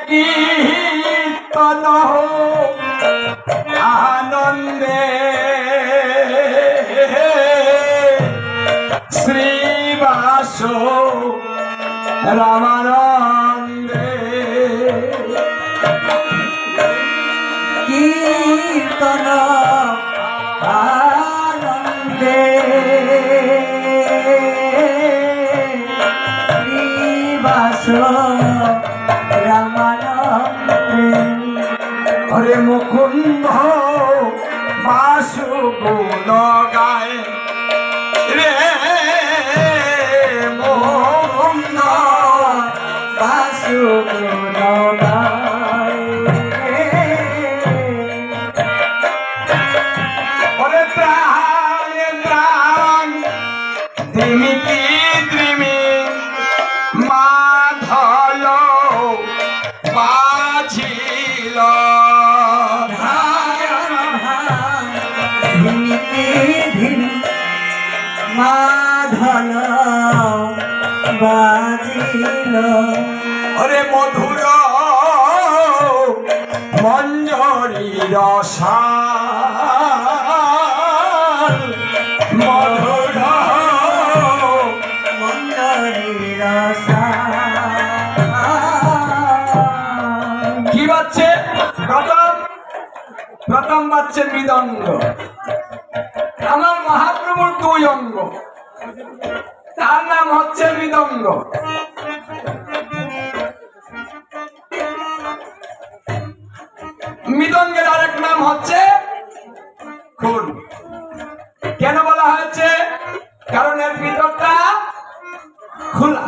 কীর্তন আনন্দে শ্রীবাস রামানন্দে কীর্তন আনন্দে শ্রীবাস রামানন্দে হরে মুকুন্দ বাসু গুণ গায় রে মুকুন্দ বাসু গুণ গায় হরে ত্রাণ ত্রাণ দ্রিমিতি দ্রিমি মাধল বাজিল মাধল বাজিল হরে মধুর মঞ্জরি রসাল মধুর মঞ্জরি রসা কি বাজছে? প্রথম বাজছে মৃদঙ্গ। আমার মহাপ্রভুর দুই অঙ্গ, তার নাম হচ্ছে মৃদঙ্গ। মৃদঙ্গের আরেক নাম হচ্ছে খুর। কেন বলা হয়েছে? কারণ এর ভিতরটা খোলা,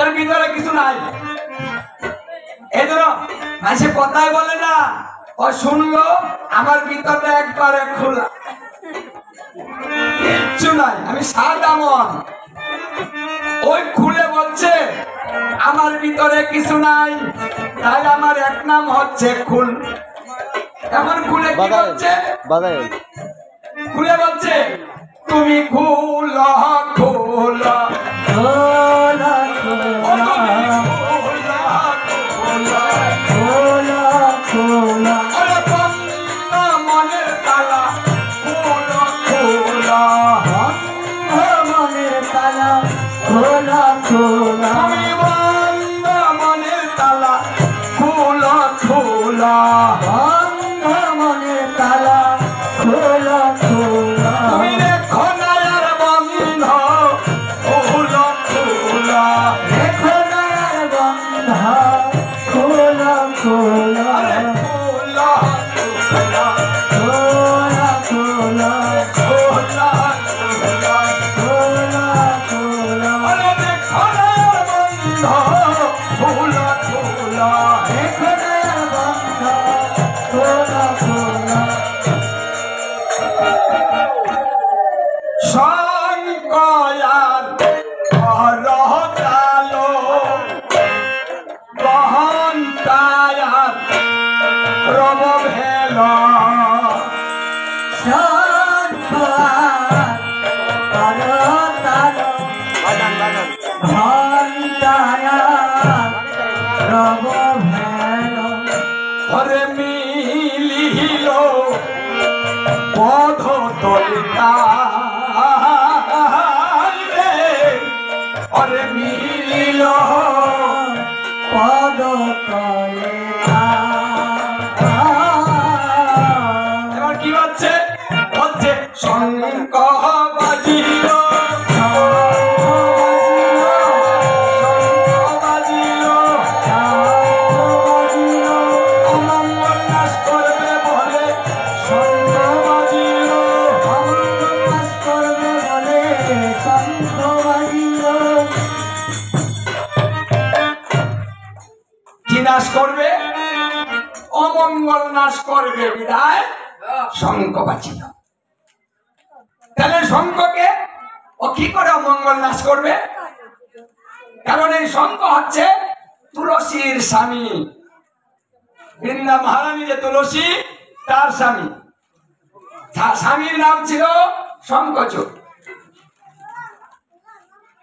এর ভিতরে কিছু নাই। এই জন্য সে কথাই বলে না, ও শুনলো আমার ভিতরটা একবারে খোলা, কিচ্ছু নাই, আমি সাদা মন। ওই খুলে বলছে আমার ভিতরে কিছু নাই, তাই আমার এক নাম হচ্ছে খুল। এখন খুলে কি বলছে? খুলে বলছে তুমি খুলা খোলা খোলা খোলা খোলা মনের তালা খোলা খোলা মনের তালা খোলা খোলা আমি বন্ধ মনের তালা খোলা খোলা মনের তালা খোলা খোলা তুমি রেখো না আর বন্ধ খোলা খোলা দেখো না আর বন্ধ খোলা খোলা খোলা খোলা খোলা খোলা খোলা খোলা খোলা আরে দেখো না আর বন্ধ খোলা খোলা দেখো না আর বন্ধ খোলা খোলা সংকয়ার অরহতালো গহন্তায়ার রব ভেল হরে মিলিল পথ তলিতা হরে মিলিল পদ তলে এবার কি হচ্ছে? হচ্ছে শঙ্খ বাজিল অমঙ্গল নাশ করবে বলে শঙ্খ বাজিল করবে বলে শঙ্খ বাজিল কি নাশ করবে? অমঙ্গল নাশ করবে বিদায় শঙ্খ বাজিল। তাহলে শঙ্খকে ও কি করে অমঙ্গল নাশ করবে? কারণ এই শঙ্খ হচ্ছে তুলসীর স্বামী। বৃন্দা মহারানী যে তুলসী, তার স্বামী, স্বামীর নাম ছিল শঙ্খচূড়।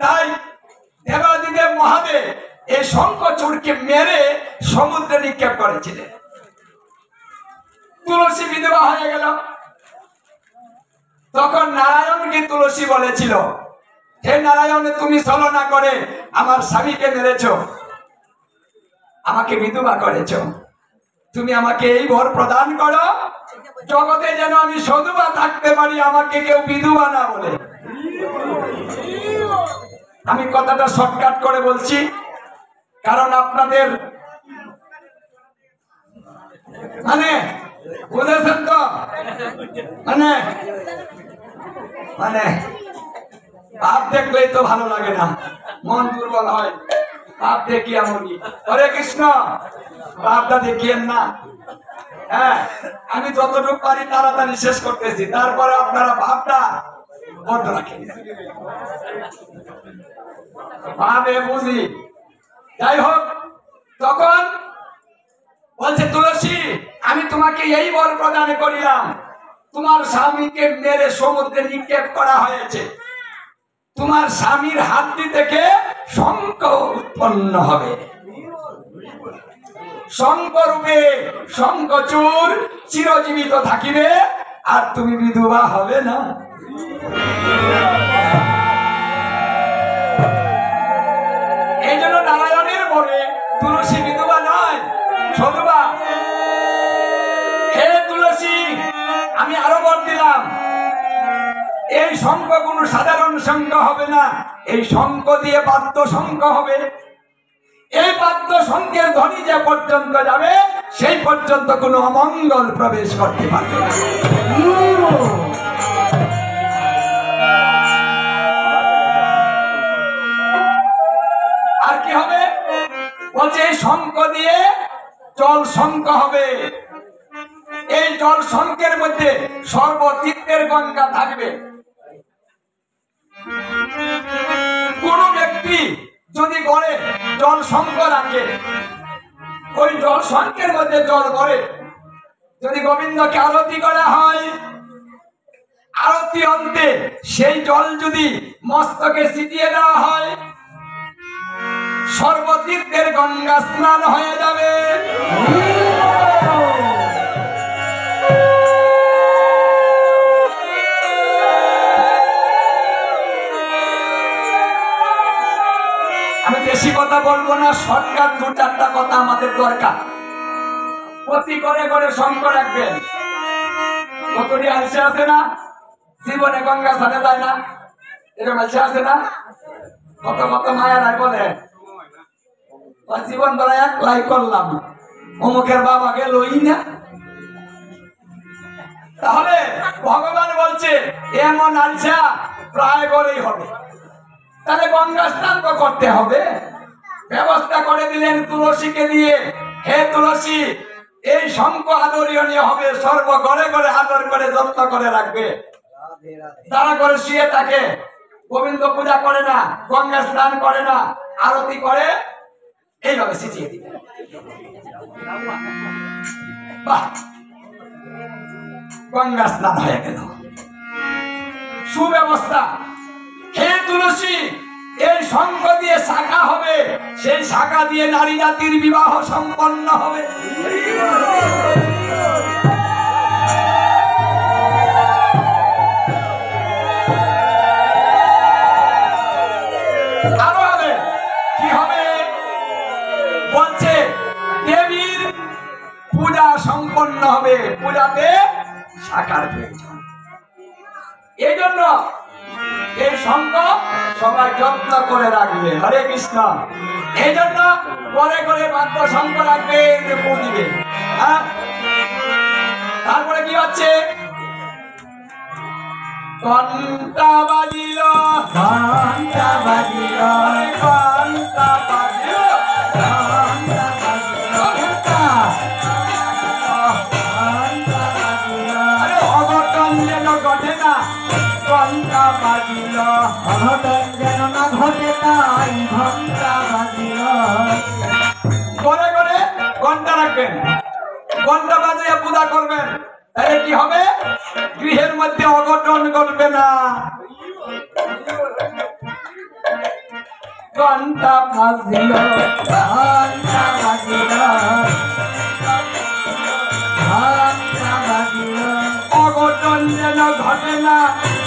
তাই দেবাদিদেব মহাদেব এই শঙ্খচূড়কে মেরে সমুদ্রে নিক্ষেপ করেছিলেন। তুলসী বিধবা হয়ে গেল। তখন নারায়ণকে তুলসী বলেছিল, হে নারায়ণ, তুমি ছলনা করে আমার স্বামীকে মেরেছ, আমাকে বিধবা করেছ, তুমি আমাকে এই বর প্রদান করো, জগতে যেন আমি সধবা থাকতে পারি, আমাকে কেউ বিধবা না বলে। আমি কথাটা শর্টকাট করে বলছি, কারণ আপনাদের মানে বুঝেছেন তো, মানে মানে ভাব দেখলেই তো ভালো লাগে না, মন দুর্বল হয়। ভাব দেখি এমনই। হরে কৃষ্ণ, ভাবটা দেখিয়েন না। হ্যাঁ, আমি যতটুকু পারি তাড়াতাড়ি শেষ করতেছি, তারপরে আপনারা ভাবটা বন্ধ রাখেন। ভাবে বুঝি। যাই হোক, তখন বলছে তুলসী, আমি তোমাকে এই বর প্রদান করিলাম, তোমার স্বামীকে মেরে সমুদ্রে নিক্ষেপ করা হয়েছে, তোমার স্বামীর হাতটি থেকে শঙ্খ উৎপন্ন হবে, শঙ্খ রূপে শঙ্খচূড় চিরজীবিত থাকিবে, আর তুমি বিধবা হবে না। এই জন্য নারায়ণের বরে তুলসী বিধবা নয়, সধবা। হে তুলসী, আমি আরো বর দিলাম, এই শঙ্খ কোন সাধারণ শঙ্খ হবে না, এই শঙ্খ দিয়ে বাদ্য শঙ্খ হবে। এই বাদ্য শঙ্খের ধ্বনি যে পর্যন্ত যাবে, সেই পর্যন্ত কোনো অমঙ্গল প্রবেশ করতে পারবে না। আর কি হবে বলছে, এই শঙ্খ দিয়ে জল শঙ্খ হবে। এই জল শঙ্খের মধ্যে সর্বতীর্থের গঙ্গা থাকবে। কোন ব্যক্তি যদি গড়ে জল শঙ্খ রাখে, ওই জল শঙ্খের মধ্যে জল গড়ে, যদি গোবিন্দকে আরতি করা হয়, আরতি অন্তে সেই জল যদি মস্তকে ছিটিয়ে দেওয়া হয়, সর্বতীর্থের গঙ্গা স্নান হয়ে যাবে। আমি বেশি কথা বলবো না, শর্টকাট দু চারটা কথা আমাদের দরকার। প্রতি করে করে শঙ্খ রাখবেন। কতটি আলসে আছে না, জীবনে গঙ্গা স্নানে যায় না, এরকম আলসে আছে না। কত কত মায়েরাই বলে, জীবন ধরা এক লাই করলাম, অমুকের বাবাকে লই না। তাহলে ভগবান বলছে এমন আলসা প্রায় করেই হবে, তাহলে গঙ্গা স্নান তো করতে হবে। ব্যবস্থা করে দিলেন তুলসীকে দিয়ে, হে তুলসী, এই শঙ্খ আদরণীয় হবে, সর্ব ঘরে ঘরে আদর করে যত্ন করে রাখবে। তারা করে শুয়ে থাকে, গোবিন্দ পূজা করে না, গঙ্গা স্নান করে না, আরতি করে, এইভাবে শিখিয়ে দিবে। বাহ, গঙ্গা স্নান হয়ে গেল, সুব্যবস্থা। হে তুলসী, এই শঙ্খ দিয়ে শাখা হবে, সেই শাখা দিয়ে নারী জাতির বিবাহ সম্পন্ন হবে। আরো হবে, কি হবে বলছে, দেবীর পূজা সম্পন্ন হবে, পূজাতে শাখার প্রয়োজন। এই জন্য এই শঙ্খ সবাই যত্ন করে রাখবে। হরে কৃষ্ণ। এই জন্য করে করে বাদ্য শঙ্খ রাখবে, দিবে। হ্যাঁ, তারপরে কি হচ্ছে, ঘন্টা বাজিল, ঘন্টা বাজিল, ঘন্টা বাজিল, ঘন্টা বাজিল, আরে অঘটন যেন ঘটে না, ঘন্টা বাজিল, অঘটন যেন না ঘটে তাই ঘন্টা বাজিল। করে করে ঘন্টা রাখবেন, ঘন্টা বাজিয়ে পূজা করবেন, তাহলে কি হবে, গৃহের মধ্যে অঘটন ঘটবে না। ঘন্টা বাজিল ঘন্টা বাজিল ঘন্টা বাজিল অঘটন যেন ঘটে না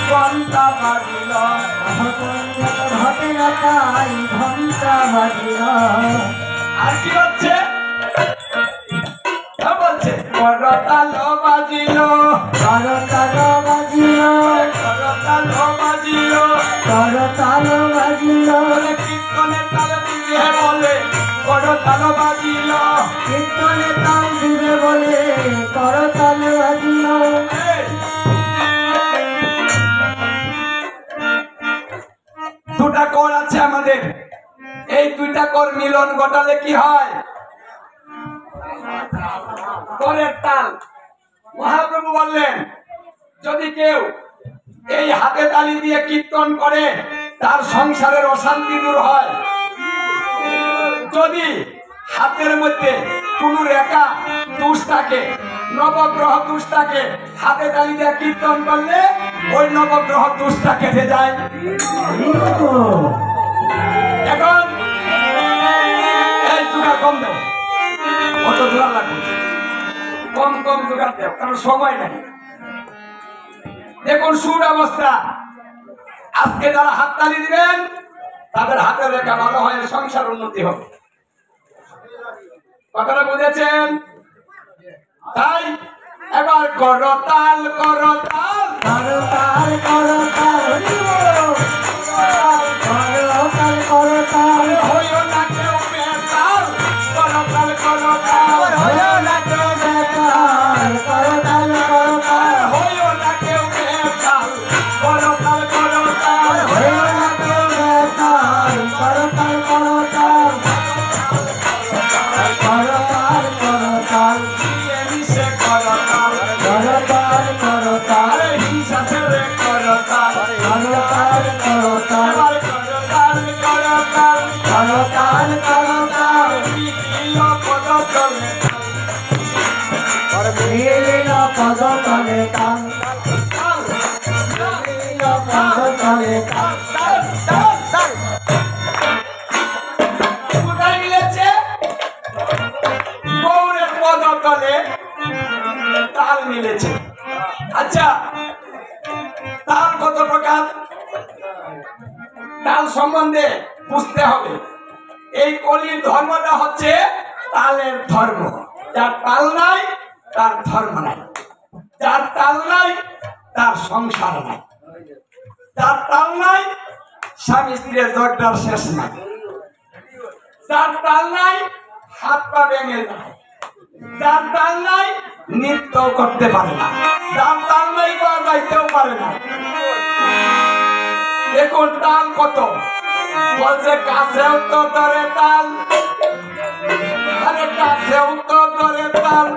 ঘন্টা বাজিল ঘটে না তাই ঘন্টা বাজিল আর কি হচ্ছে বলছে করতাল বাজিল করতাল বাজিল করতাল বাজিল করতাল বাজিল বলে কীর্তনের তাল দিবে বলে করতাল বাজিল কীর্তনে তাল দিবে বলে করতাল বাজিল দুটা কর আছে আমাদের এই দুইটা কর মিলন ঘটালে কি হয় করের তাল মহাপ্রভু বললেন যদি কেউ এই হাতে তালি দিয়ে কীর্তন করে তার সংসারের অশান্তি দূর হয় যদি হাতের মধ্যে কোন রেখা দোষ থাকে নবগ্রহ দোষ থাকে হাতে তালি দিয়ে কীর্তন করলে ওই নবগ্রহ দোষটা কেটে যায় এখন এই জোগাড় কম দেব অত জোগাড় লাগবে কম কম জোগাড় দেব কারণ সময় নাই দেখুন সুব্যবস্থা আজকে যারা হাততালি দিবেন তাদের হাতের রেখা ভালো হয় সংসার উন্নতি হবে কথাটা বুঝেছেন তাই এবার করতাল করতাল করতাল করতাল করতাল করতাল হইও না কেউ বেতাল করতাল করতাল হইও না কেউ বেতাল করতাল করতাল হইও না কেউ বেতাল করতাল করতাল হইও না কেউ বেতাল করতাল করতাল করতাল করতাল দিয়ে মিশে করতাল করতাল করতাল আরে হিংসা ছেড়ে করতাল করতাল করতাল এবার করতাল করতাল করতাল করতাল দিল পদতলে নীল পদতলে তাল তাল নীল পদতলে তাল তাল তাল তাল কোথায় মিলেছে গৌরের পদতলে তাল মিলেছে আচ্ছা তাল কত প্রকার তাল সম্বন্ধে বুঝতে হবে এই কলির ধর্মটা হচ্ছে তালের ধর্ম যার তাল নাই তার ধর্ম নাই যার তাল নাই তার সংসার নাই যার তাল নাই স্বামী স্ত্রীর জগটার শেষ নাই যার তাল নাই হাত পা ভেঙে যায় যার তাল নাই নৃত্য করতে পারে না যার তাল নাই বা গাইতেও পারে না দেখুন তাল কত বলছে কাছেও তো ধরে তাল আরে কাছেও তো ধরে তাল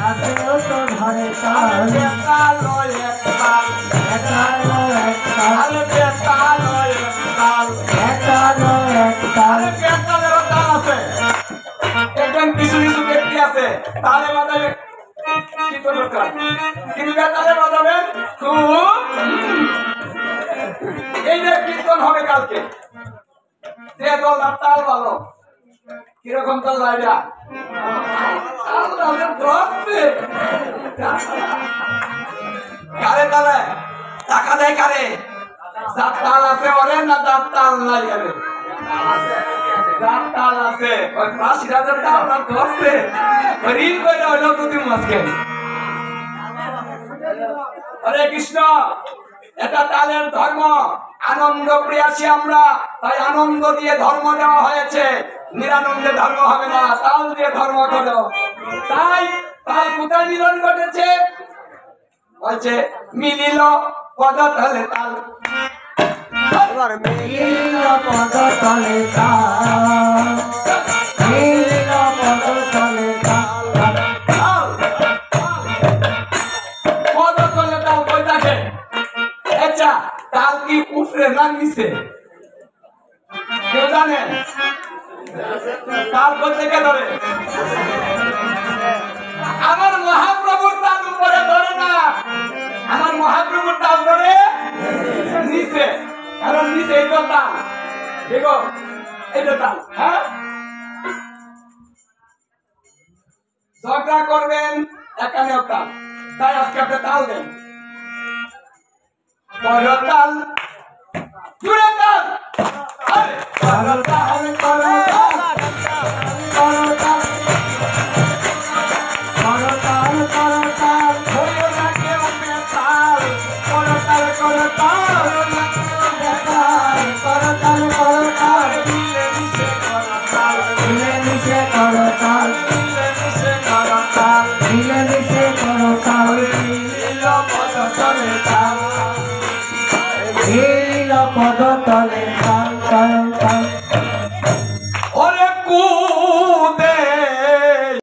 আসেও তো ধরে তাল বেতাল ওই এক তাল একালো এক তাল আরে বেতাল ওই এক তাল একালো এক তাল আরে বেতালেরও তাল আছে দেখবেন কিছু কিছু ব্যক্তি আছে তালে বাজাবে কীর্তন দরকার কিন্তু বেতালে বাজাবেন খুব এই যে কীর্তন হবে কালকে যে দল আর তাল ভালো কিরকম তাল লাইডা তাল তাদের ধরছে কারে তালে টাকা দেয় কারে যার তাল আছে ওরে না যার তাল নাই আরে যার তাল আছে ওই ৮০,০০০ তাল আর ধরছে ঋণ করে হইলেও তো তুমি মাঝকে হরে কৃষ্ণ এটা তালের ধর্ম আনন্দ প্রিয়াসী আমরা তাই আনন্দ দিয়ে ধর্ম দেওয়া হয়েছে নিরানন্দে ধর্ম হবে না তাল দিয়ে ধর্ম করো তাই তাল কোথায় মিলন ঘটেছে বলছে মিলিল পদতলে তাল নীল পদতলে তাল নীল পদতলে তাল পদতলে তাল কই থাকে আচ্ছা তাল কি উপরে না নিচে কেউ জানেন তাল কোথা থেকে ধরে আমার মহাপ্রভুর তাল উপরে ধরে না আমার মহাপ্রভুর তাল ধরে নিচে কারণ নিচে এই তো তাল দেখো এটা তাল, হ্যাঁ? ঝগড়া করবেন এখানেও তাল, তাই আজকে আপনি তাল দেন। বড় তাল, জুড়ে তাল, আরে, বড় তাল, বড় তাল, বড় তাল, বড় তাল, বড় তাল, হইও না কেউ বেতাল, বড় তাল, বড় তাল, বেতাল, বড় তাল, বড় তাল, মিলে মিশে বড় তাল, মিলে মিশে বড় তাল, মিলে মিশে বড় তাল, মিলে মিশে বড় তাল, মিলিল বড় চলে তাল।